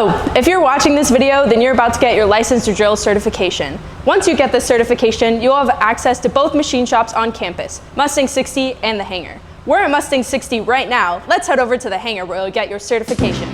Hello! If you're watching this video, then you're about to get your license to drill certification. Once you get this certification, you'll have access to both machine shops on campus, Mustang 60 and the hangar. We're at Mustang 60 right now. Let's head over to the hangar where you'll get your certification.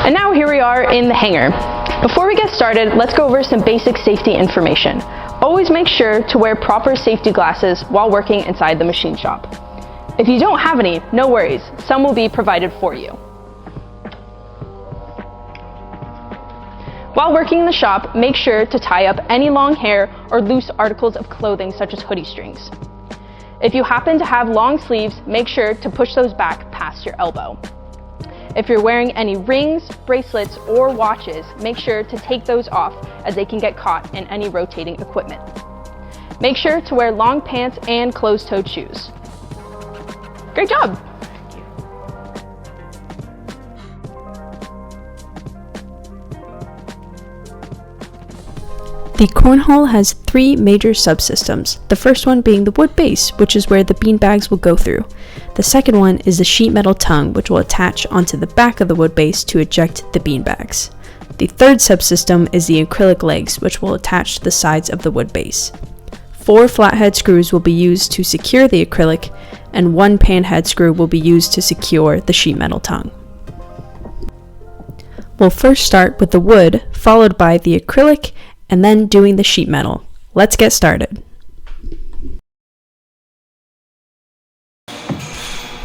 And now here we are in the hangar. Before we get started, let's go over some basic safety information. Always make sure to wear proper safety glasses while working inside the machine shop. If you don't have any, no worries, some will be provided for you. While working in the shop, make sure to tie up any long hair or loose articles of clothing such as hoodie strings. If you happen to have long sleeves, make sure to push those back past your elbow. If you're wearing any rings, bracelets, or watches, make sure to take those off as they can get caught in any rotating equipment. Make sure to wear long pants and closed-toed shoes. Great job! The cornhole has three major subsystems, the first one being the wood base, which is where the bean bags will go through. The second one is the sheet metal tongue, which will attach onto the back of the wood base to eject the bean bags. The third subsystem is the acrylic legs, which will attach to the sides of the wood base. 4 flathead screws will be used to secure the acrylic, and 1 panhead screw will be used to secure the sheet metal tongue. We'll first start with the wood, followed by the acrylic, and then doing the sheet metal. Let's get started.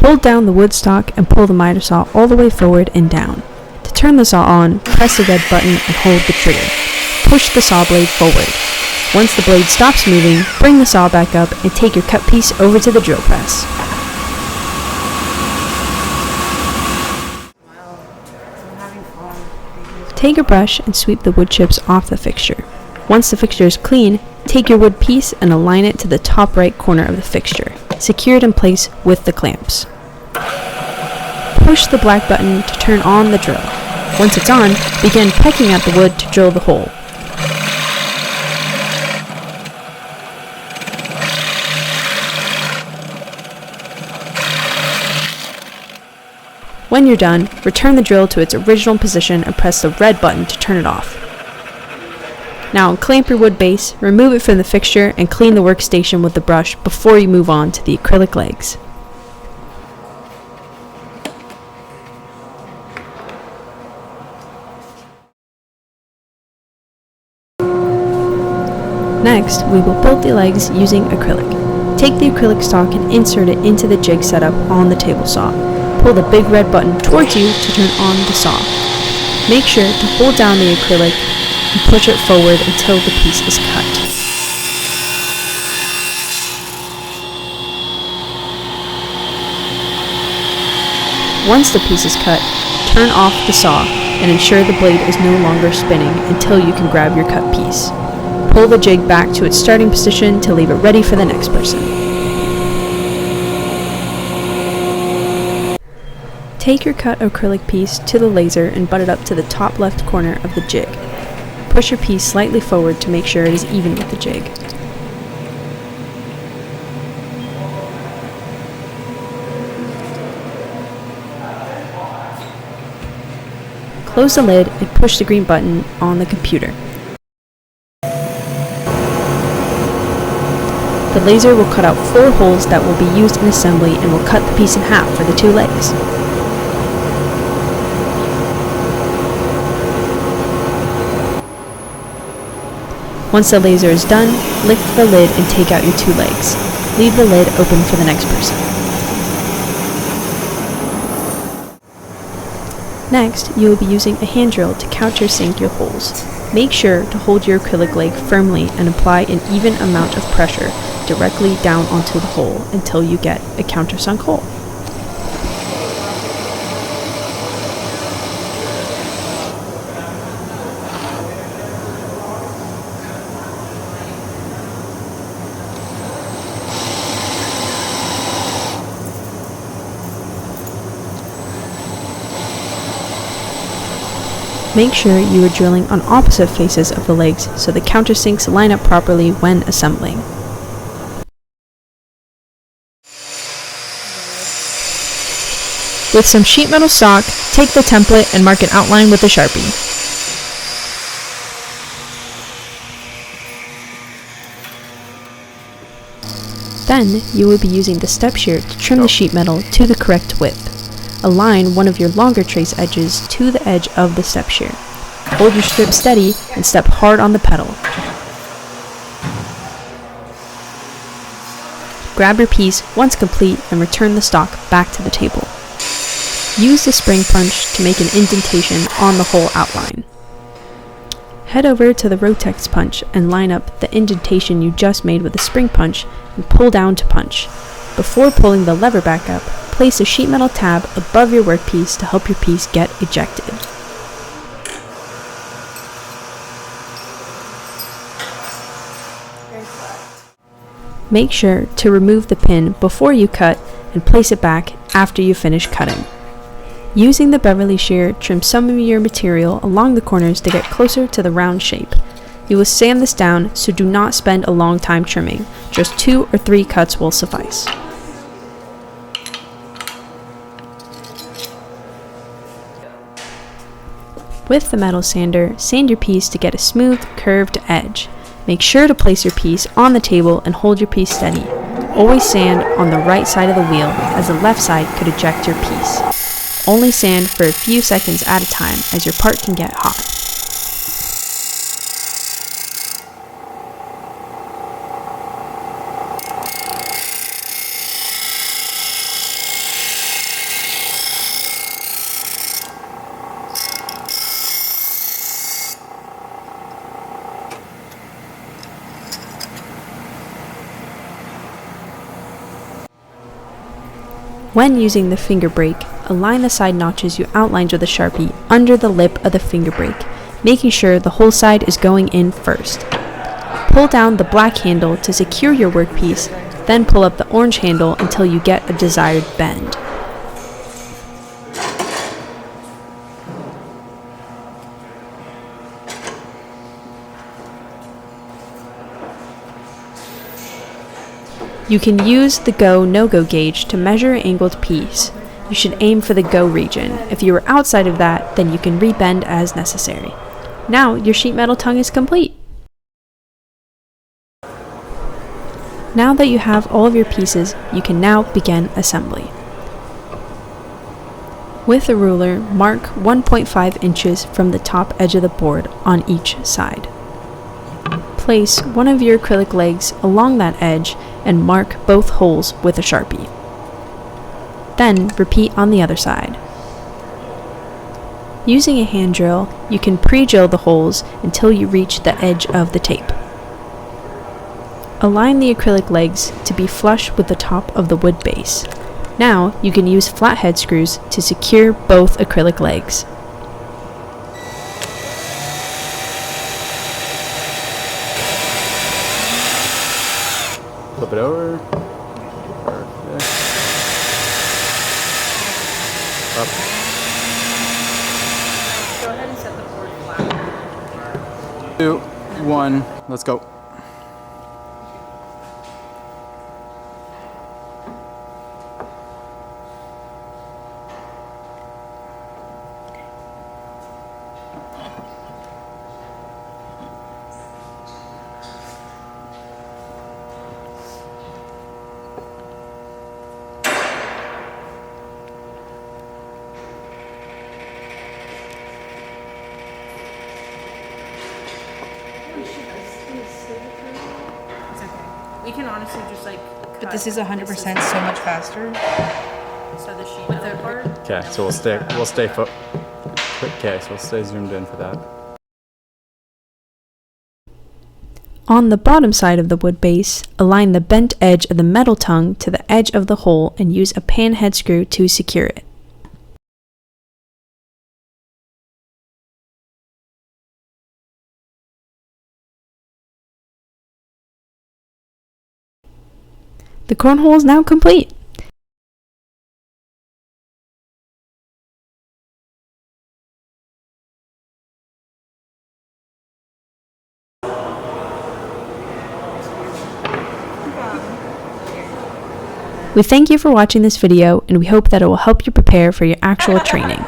Hold down the wood stock and pull the miter saw all the way forward and down. To turn the saw on, press the red button and hold the trigger. Push the saw blade forward. Once the blade stops moving, bring the saw back up and take your cut piece over to the drill press. Take a brush and sweep the wood chips off the fixture. Once the fixture is clean, take your wood piece and align it to the top right corner of the fixture. Secure it in place with the clamps. Push the black button to turn on the drill. Once it's on, begin pecking at the wood to drill the hole. When you're done, return the drill to its original position and press the red button to turn it off. Now unclamp your wood base, remove it from the fixture, and clean the workstation with the brush before you move on to the acrylic legs. Next, we will build the legs using acrylic. Take the acrylic stock and insert it into the jig setup on the table saw. Pull the big red button towards you to turn on the saw. Make sure to hold down the acrylic and push it forward until the piece is cut. Once the piece is cut, turn off the saw and ensure the blade is no longer spinning until you can grab your cut piece. Pull the jig back to its starting position to leave it ready for the next person. Take your cut acrylic piece to the laser and butt it up to the top left corner of the jig. Push your piece slightly forward to make sure it is even with the jig. Close the lid and push the green button on the computer. The laser will cut out 4 holes that will be used in assembly and will cut the piece in half for the 2 legs. Once the laser is done, lift the lid and take out your 2 legs. Leave the lid open for the next person. Next, you will be using a hand drill to countersink your holes. Make sure to hold your acrylic leg firmly and apply an even amount of pressure directly down onto the hole until you get a countersunk hole. Make sure you are drilling on opposite faces of the legs so the countersinks line up properly when assembling. With some sheet metal stock, take the template and mark an outline with a Sharpie. Then, you will be using the step shear to trim the sheet metal to the correct width. Align one of your longer trace edges to the edge of the step shear. Hold your strip steady and step hard on the pedal. Grab your piece once complete and return the stock back to the table. Use the spring punch to make an indentation on the hole outline. Head over to the Rotex punch and line up the indentation you just made with a spring punch and pull down to punch. Before pulling the lever back up, place a sheet metal tab above your workpiece to help your piece get ejected. Make sure to remove the pin before you cut and place it back after you finish cutting. Using the beverly shear, trim some of your material along the corners to get closer to the round shape. You will sand this down, so do not spend a long time trimming. Just 2 or 3 cuts will suffice. With the metal sander, sand your piece to get a smooth, curved edge. Make sure to place your piece on the table and hold your piece steady. Always sand on the right side of the wheel, as the left side could eject your piece. Only sand for a few seconds at a time, as your part can get hot. When using the finger brake, align the side notches you outlined with a Sharpie under the lip of the finger brake, making sure the whole side is going in first. Pull down the black handle to secure your workpiece, then pull up the orange handle until you get a desired bend. You can use the go, no-go gauge to measure an angled piece. You should aim for the go region. If you are outside of that, then you can rebend as necessary. Now your sheet metal tongue is complete. Now that you have all of your pieces, you can now begin assembly. With a ruler, mark 1.5 inches from the top edge of the board on each side. Place one of your acrylic legs along that edge and mark both holes with a Sharpie. Then repeat on the other side. Using a hand drill, you can pre-drill the holes until you reach the edge of the tape. Align the acrylic legs to be flush with the top of the wood base. Now you can use flathead screws to secure both acrylic legs. Flip it over. Perfect. Up. Go ahead and set the board flat. 2, 1, let's go. It's okay. We can honestly just like cut. But this is 100% so much faster. So the sheet metal part. Okay, so we'll stay Okay, so we'll stay zoomed in for that. On the bottom side of the wood base, align the bent edge of the metal tongue to the edge of the hole and use a pan head screw to secure it. The cornhole is now complete! We thank you for watching this video, and we hope that it will help you prepare for your actual training.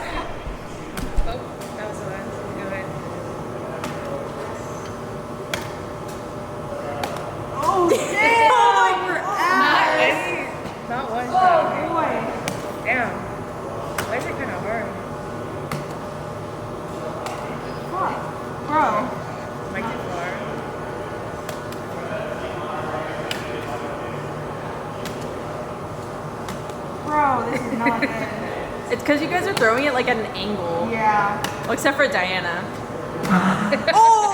Oh, damn! We're out! Not one Oh, shot. boy. Damn. Why is it kind of hard? Fuck. Bro. Like too far. Bro, this is not good. It's because you guys are throwing it like at an angle. Yeah. Well, except for Diana. Oh!